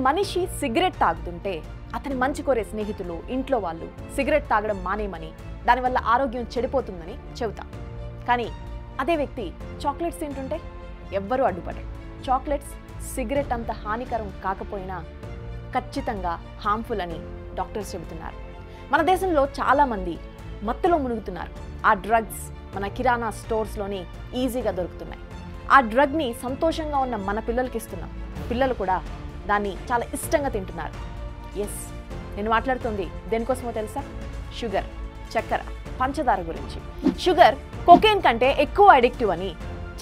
మనిషి సిగరెట్ తాగుతుంటే అతని మంచి కోరే స్నేహితులు ఇంట్లో వాళ్ళు సిగరెట్ తాగడం మానేయమని దానివల్ల ఆరోగ్యం చెడిపోతుందని చెబుతాం. కానీ అదే వ్యక్తి చాక్లెట్స్ తింటుంటే ఎవ్వరూ అడ్డుపడరు. చాక్లెట్స్ సిగరెట్ అంత హానికరం కాకపోయినా ఖచ్చితంగా హార్మ్ఫుల్ అని డాక్టర్స్ చెబుతున్నారు. మన దేశంలో చాలామంది మత్తులో మునుగుతున్నారు. ఆ డ్రగ్స్ మన కిరాణా స్టోర్స్లోని ఈజీగా దొరుకుతున్నాయి. ఆ డ్రగ్ని సంతోషంగా ఉన్న మన పిల్లలకి ఇస్తున్నాం. పిల్లలు కూడా దాన్ని చాలా ఇష్టంగా తింటున్నారు. ఎస్, నేను మాట్లాడుతుంది దేనికోసమో తెలుసా? షుగర్, చక్కెర, పంచదార గురించి. షుగర్ కొకైన్ కంటే ఎక్కువ అడిక్టివ్ అని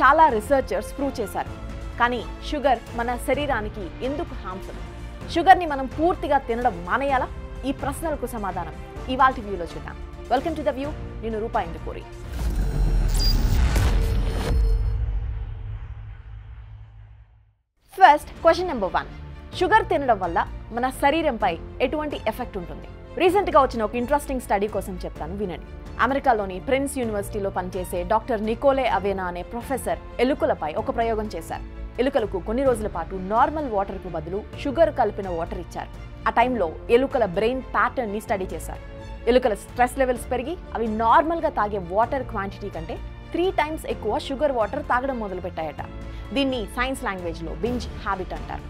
చాలా రీసెర్చర్స్ ప్రూవ్ చేశారు. కానీ షుగర్ మన శరీరానికి ఎందుకు హార్మ్ఫుల్? షుగర్ని మనం పూర్తిగా తినడం మానేయాలా? ఈ ప్రశ్నలకు సమాధానం ఇవాల్టి వ్యూలో చూద్దాం. Welcome to the view. నేను Rupa Indukuri. First question number 1. Sugar తినడం వల్ల మన శరీరంపై ఎటువంటి ఎఫెక్ట్ ఉంటుంది? రీసెంట్గా వచ్చిన ఒక ఇంట్రెస్టింగ్ స్టడీ కోసం చెప్తాను, వినండి. అమెరికాలోని ప్రిన్స్ యూనివర్సిటీలో పనిచేసే డాక్టర్ నికోలే అవేనా అనే ప్రొఫెసర్ ఎలుకలపై ఒక ప్రయోగం చేశారు. ఎలుకలకు కొన్ని రోజుల పాటు నార్మల్ వాటర్కు బదులు షుగర్ కలిపిన వాటర్ ఇచ్చారు. ఆ టైంలో ఎలుకల బ్రెయిన్ ప్యాటర్న్ని స్టడీ చేశారు. ఎలుకల స్ట్రెస్ లెవెల్స్ పెరిగి అవి నార్మల్గా తాగే వాటర్ క్వాంటిటీ కంటే 3 times ఎక్కువ షుగర్ వాటర్ తాగడం మొదలుపెట్టాయట. దీన్ని సైన్స్ లాంగ్వేజ్లో బింజ్ హ్యాబిట్ అంటారు.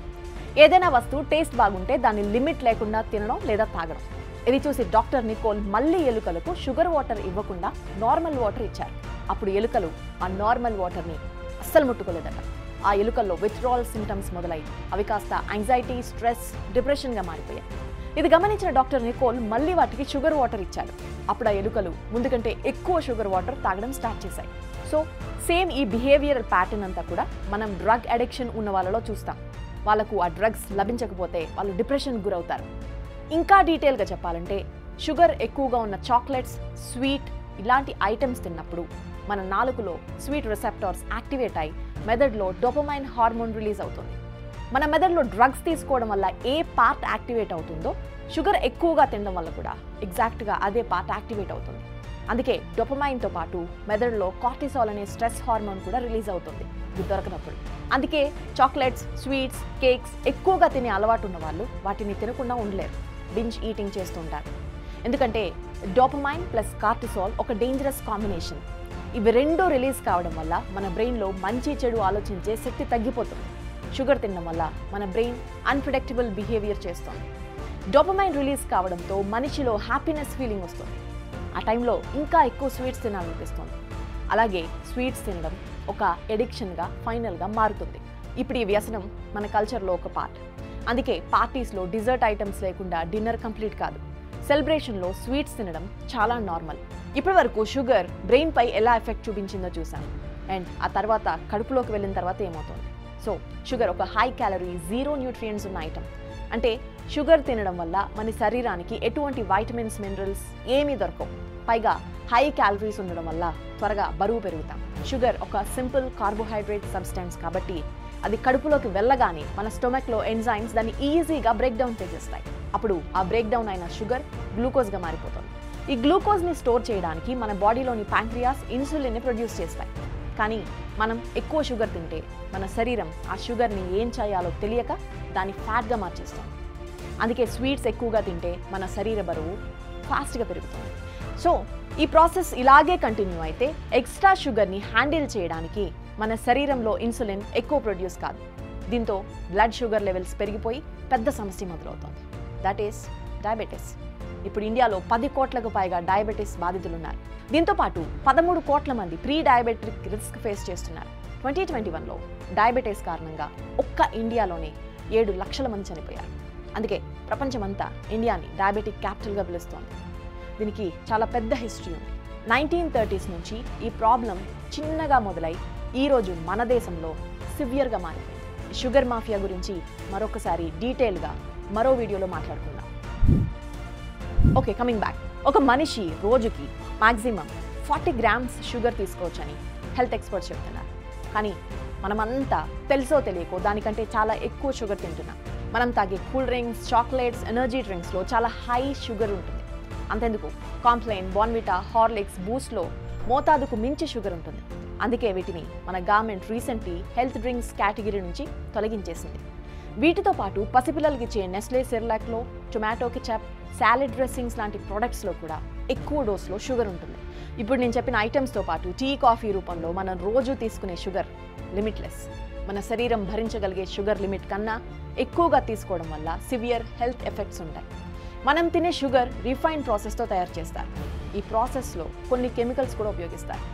ఏదైనా వస్తువు టేస్ట్ బాగుంటే దాన్ని లిమిట్ లేకుండా తినడం లేదా తాగడం. ఇది చూసి డాక్టర్ నికోల్ మళ్ళీ ఎలుకలకు షుగర్ వాటర్ ఇవ్వకుండా నార్మల్ వాటర్ ఇచ్చారు. అప్పుడు ఎలుకలు ఆ నార్మల్ వాటర్ని అస్సలు ముట్టుకోలేదట. ఆ ఎలుకల్లో విత్డ్రావల్ సింటమ్స్ మొదలై అవి కాస్త యాంగ్జైటీ, స్ట్రెస్, డిప్రెషన్గా మారిపోయాయి. ఇది గమనించిన డాక్టర్ నికోల్ మళ్ళీ వాటికి షుగర్ వాటర్ ఇచ్చాడు. అప్పుడు ఆ ఎలుకలు ముందు కంటే ఎక్కువ షుగర్ వాటర్ తాగడం స్టార్ట్ చేశాయి. సో సేమ్ ఈ బిహేవియరల్ ప్యాటర్న్ అంతా కూడా మనం డ్రగ్ అడిక్షన్ ఉన్న వాళ్ళలో చూస్తాం. వాళ్ళకు ఆ డ్రగ్స్ లభించకపోతే వాళ్ళు డిప్రెషన్కి గురవుతారు. ఇంకా డీటెయిల్గా చెప్పాలంటే షుగర్ ఎక్కువగా ఉన్న చాక్లెట్స్, స్వీట్ ఇలాంటి ఐటమ్స్ తిన్నప్పుడు మన నాలుకలో స్వీట్ రిసెప్టార్స్ యాక్టివేట్ అయి మెదడులో డోపమైన్ హార్మోన్ రిలీజ్ అవుతుంది. మన మెదడులో డ్రగ్స్ తీసుకోవడం వల్ల ఏ పార్ట్ యాక్టివేట్ అవుతుందో షుగర్ ఎక్కువగా తినడం వల్ల కూడా ఎగ్జాక్ట్గా అదే పార్ట్ యాక్టివేట్ అవుతుంది. అందుకే డోపమైన్తో పాటు మెదడులో కార్టిసాల్ అనే స్ట్రెస్ హార్మోన్ కూడా రిలీజ్ అవుతుంది ఇది దొరకనప్పుడు. అందుకే చాక్లెట్స్, స్వీట్స్, కేక్స్ ఎక్కువగా తినే అలవాటు ఉన్న వాళ్ళు వాటిని తినకుండా ఉండలేరు. బింజ్ ఈటింగ్ చేస్తుంటారు. ఎందుకంటే డోపమైన్ ప్లస్ కార్టిసాల్ ఒక డేంజరస్ కాంబినేషన్. ఇవి రెండూ రిలీజ్ కావడం వల్ల మన బ్రెయిన్లో మంచి చెడు ఆలోచించే శక్తి తగ్గిపోతుంది. షుగర్ తినడం వల్ల మన బ్రెయిన్ అన్ప్రెడిక్టబుల్ బిహేవియర్ చేస్తుంది. డోపమైన్ రిలీజ్ కావడంతో మనిషిలో హ్యాపీనెస్ ఫీలింగ్ వస్తుంది. ఆ టైంలో ఇంకా ఎక్కువ స్వీట్స్ తినాలనిపిస్తుంది. అలాగే స్వీట్స్ తినడం ఒక ఎడిక్షన్గా ఫైనల్గా మారుతుంది. ఇప్పుడు ఈ వ్యసనం మన కల్చర్లో ఒక పార్ట్. అందుకే పార్టీస్లో డిజర్ట్ ఐటమ్స్ లేకుండా డిన్నర్ కంప్లీట్ కాదు. సెలబ్రేషన్లో స్వీట్స్ తినడం చాలా నార్మల్. ఇప్పటి వరకు షుగర్ బ్రెయిన్పై ఎలా ఎఫెక్ట్ చూపించిందో చూసాం. అండ్ ఆ తర్వాత కడుపులోకి వెళ్ళిన తర్వాత ఏమవుతుంది? సో షుగర్ ఒక హై క్యాలరీ, 0 న్యూట్రియంట్స్ ఉన్న ఐటమ్. అంటే షుగర్ తినడం వల్ల మన శరీరానికి ఎటువంటి వైటమిన్స్, మినరల్స్ ఏమీ దొరకవు. పైగా హై క్యాలరీస్ ఉండడం వల్ల త్వరగా బరువు పెరుగుతాం. షుగర్ ఒక సింపుల్ కార్బోహైడ్రేట్ సబ్స్టెన్స్ కాబట్టి అది కడుపులోకి వెళ్ళగానే మన స్టొమక్లో ఎంజైమ్స్ దాన్ని ఈజీగా బ్రేక్ డౌన్ చేసేస్తాయి. అప్పుడు ఆ బ్రేక్ డౌన్ అయిన షుగర్ గ్లూకోజ్గా మారిపోతుంది. ఈ గ్లూకోజ్ని స్టోర్ చేయడానికి మన బాడీలోని ప్యాంక్రియాస్ ఇన్సులిన్ని ప్రొడ్యూస్ చేస్తాయి. కానీ మనం ఎక్కువ షుగర్ తింటే మన శరీరం ఆ షుగర్ని ఏం చేయాలో తెలియక దాన్ని ఫ్యాట్గా మార్చేస్తుంది. అందుకే స్వీట్స్ ఎక్కువగా తింటే మన శరీర బరువు ఫాస్ట్గా పెరుగుతుంది. సో ఈ ప్రాసెస్ ఇలాగే కంటిన్యూ అయితే ఎక్స్ట్రా షుగర్ని హ్యాండిల్ చేయడానికి మన శరీరంలో ఇన్సులిన్ ఎక్కువ ప్రొడ్యూస్ కాదు. దీంతో బ్లడ్ షుగర్ లెవెల్స్ పెరిగిపోయి పెద్ద సమస్య మొదలవుతుంది. That is diabetes. ఇప్పుడు ఇండియాలో 10 కోట్లకు పైగా డయాబెటీస్ బాధితులు ఉన్నారు. దీంతో పాటు 13 కోట్ల మంది ప్రీ డయాబెటిక్ రిస్క్ ఫేస్ చేస్తున్నారు. 2021లో డయాబెటీస్ కారణంగా ఒక్క ఇండియాలోనే 7 లక్షల మంది చనిపోయారు. అందుకే ప్రపంచమంతా ఇండియాని డయాబెటిక్ క్యాపిటల్గా పిలుస్తోంది. దీనికి చాలా పెద్ద హిస్టరీ ఉంది. 1930s నుంచి ఈ ప్రాబ్లం చిన్నగా మొదలై ఈరోజు మన దేశంలో సివియర్గా మారిపోయింది. షుగర్ మాఫియా గురించి మరొకసారి డీటెయిల్గా మరో వీడియోలో మాట్లాడుకుందాం. Okay, coming back. ఒక మనిషి రోజుకి మ్యాక్సిమం 40 grams షుగర్ తీసుకోవచ్చని హెల్త్ ఎక్స్పర్ట్స్ చెప్తున్నారు. కానీ మనమంతా తెలుసో తెలియకో దానికంటే చాలా ఎక్కువ షుగర్ తింటున్నాం. మనం తాగే కూల్ డ్రింక్స్, చాక్లెట్స్, ఎనర్జీ డ్రింక్స్లో చాలా హై షుగర్ ఉంటుంది. అంతెందుకు కాంప్లైన్, బోర్న్విటా, హార్లిక్స్, బూస్ట్లో మోతాదుకు మించి షుగర్ ఉంటుంది. అందుకే వీటిని మన government recently health drinks category నుంచి తొలగించేసింది. వీటితో పాటు పసిపిల్లలకి ఇచ్చే నెస్లే సెర్లాక్లో, టొమాటో కెచప్, సాలెడ్ డ్రెస్సింగ్స్ లాంటి ప్రొడక్ట్స్లో కూడా ఎక్కువ డోస్లో షుగర్ ఉంటుంది. ఇప్పుడు నేను చెప్పిన ఐటమ్స్తో పాటు టీ, కాఫీ రూపంలో మనం రోజు తీసుకునే షుగర్ లిమిట్లెస్. మన శరీరం భరించగలిగే షుగర్ లిమిట్ కన్నా ఎక్కువగా తీసుకోవడం వల్ల సివియర్ హెల్త్ ఎఫెక్ట్స్ ఉంటాయి. మనం తినే షుగర్ రిఫైన్డ్ ప్రాసెస్తో తయారు చేస్తారు. ఈ ప్రాసెస్లో కొన్ని కెమికల్స్ కూడా ఉపయోగిస్తారు.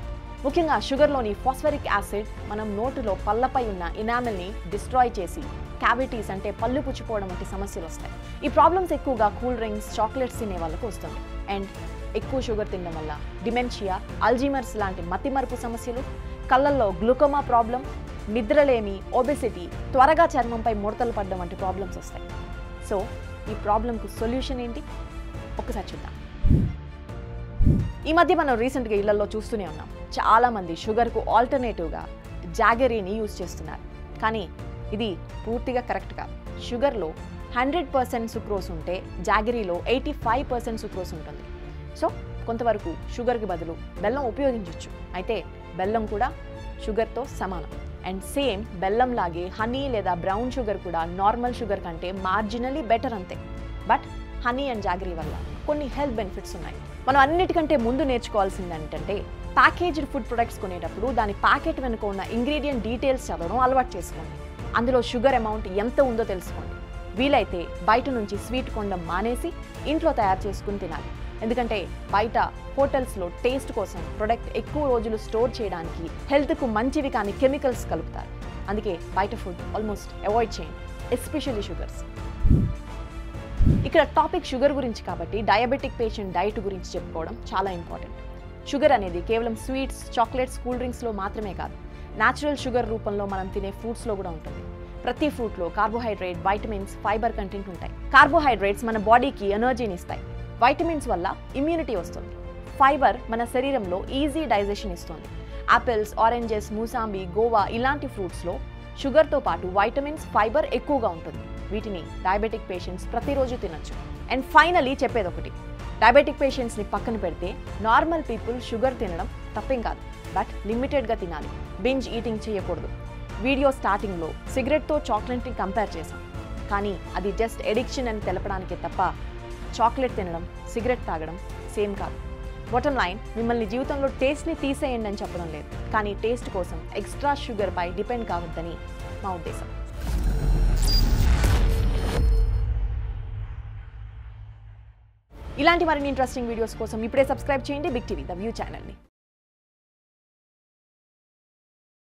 ముఖ్యంగా షుగర్లోని ఫాస్ఫరిక్ యాసిడ్ మనం నోటిలో పళ్ళపై ఉన్న ఇనామెల్ని డిస్ట్రాయ్ చేసి క్యావిటీస్ అంటే పళ్ళు పుచ్చిపోవడం వంటి సమస్యలు వస్తాయి. ఈ ప్రాబ్లమ్స్ ఎక్కువగా కూల్ డ్రింక్స్, చాక్లెట్స్ తినే వాళ్ళకు వస్తుంది. అండ్ ఎక్కువ షుగర్ తినడం వల్ల డిమెన్షియా, అల్జీమర్స్ లాంటి మతిమరుపు సమస్యలు, కళ్ళల్లో గ్లూకోమా ప్రాబ్లం, నిద్రలేమి, ఒబెసిటీ, త్వరగా చర్మంపై ముడతలు పడడం వంటి ప్రాబ్లమ్స్ వస్తాయి. సో ఈ ప్రాబ్లంకు సొల్యూషన్ ఏంటి? ఒక్కసారి చూద్దాం. ఈ మధ్య మనం రీసెంట్గా ఇళ్లలో చూస్తూనే ఉన్నాం. చాలామంది షుగర్కు ఆల్టర్నేటివ్గా జాగరీని యూజ్ చేస్తున్నారు. కానీ ఇది పూర్తిగా కరెక్ట్ కాదు. షుగర్లో 100% సుక్రోస్ ఉంటే జాగరీలో 85% సుక్రోస్ ఉంటుంది. సో కొంతవరకు షుగర్కి బదులు బెల్లం ఉపయోగించవచ్చు. అయితే బెల్లం కూడా షుగర్తో సమానం. అండ్ సేమ్ బెల్లం లాగే హనీ లేదా బ్రౌన్ షుగర్ కూడా నార్మల్ షుగర్ కంటే మార్జినలీ బెటర్ అంతే. బట్ హనీ అండ్ జాగరీ వల్ల కొన్ని హెల్త్ బెనిఫిట్స్ ఉన్నాయి. మనం అన్నిటికంటే ముందు నేర్చుకోవాల్సింది ఏంటంటే ప్యాకేజ్డ్ ఫుడ్ ప్రొడక్ట్స్ కొనేటప్పుడు దాని ప్యాకెట్ వెనుక ఉన్న ఇంగ్రీడియంట్ డీటెయిల్స్ చదవడం అలవాటు చేసుకోండి. అందులో షుగర్ అమౌంట్ ఎంత ఉందో తెలుసుకోండి. వీలైతే బయట నుంచి స్వీట్ కొనడం మానేసి ఇంట్లో తయారు చేసుకుని తినాలి. ఎందుకంటే బయట హోటల్స్లో టేస్ట్ కోసం ప్రొడక్ట్ ఎక్కువ రోజులు స్టోర్ చేయడానికి హెల్త్కు మంచివి కానీ కెమికల్స్ కలుపుతారు. అందుకే బయట ఫుడ్ ఆల్మోస్ట్ అవాయిడ్ చేయండి, ఎస్పెషల్లీ షుగర్స్. ఇక్కడ టాపిక్ షుగర్ గురించి కాబట్టి డయాబెటిక్ పేషెంట్ డైట్ గురించి చెప్పుకోవడం చాలా ఇంపార్టెంట్. షుగర్ అనేది కేవలం స్వీట్స్, చాక్లెట్స్, కూల్ డ్రింక్స్లో మాత్రమే కాదు, న్యాచురల్ షుగర్ రూపంలో మనం తినే ఫ్రూట్స్లో కూడా ఉంటుంది. ప్రతి ఫ్రూట్లో కార్బోహైడ్రేట్, వైటమిన్స్, ఫైబర్ కంటెంట్ ఉంటాయి. కార్బోహైడ్రేట్స్ మన బాడీకి ఎనర్జీని ఇస్తాయి. వైటమిన్స్ వల్ల ఇమ్యూనిటీ వస్తుంది. ఫైబర్ మన శరీరంలో ఈజీ డైజెషన్ ఇస్తుంది. యాపిల్స్, ఆరెంజెస్, మూసాంబి, గోవా ఇలాంటి ఫ్రూట్స్లో షుగర్తో పాటు వైటమిన్స్, ఫైబర్ ఎక్కువగా ఉంటుంది. వీటిని డయాబెటిక్ పేషెంట్స్ ప్రతిరోజు తినొచ్చు. అండ్ ఫైనలీ చెప్పేది ఒకటి, డయాబెటిక్ పేషెంట్స్ని పక్కన పెడితే నార్మల్ పీపుల్ షుగర్ తినడం తప్పేం కాదు. బట్ లిమిటెడ్గా తినాలి. బింజ్ ఈటింగ్ చేయకూడదు. వీడియో స్టార్టింగ్లో సిగరెట్తో చాక్లెట్ని కంపేర్ చేశాం. కానీ అది జస్ట్ ఎడిక్షన్ అని తెలపడానికే తప్ప చాక్లెట్ తినడం, సిగరెట్ తాగడం సేమ్ కాదు. బాటమ్ లైన్, మిమ్మల్ని జీవితంలో టేస్ట్ని తీసేయండి అని చెప్పడం లేదు. కానీ టేస్ట్ కోసం ఎక్స్ట్రా షుగర్పై డిపెండ్ కావద్దని మా ఉద్దేశం. ఇలాంటి మరిన్ని ఇంట్రెస్టింగ్ వీడియోస్ కోసం ఇప్పుడే సబ్స్క్రైబ్ చేయండి బిగ్ టీవీ ద వ్యూ ఛానల్ని.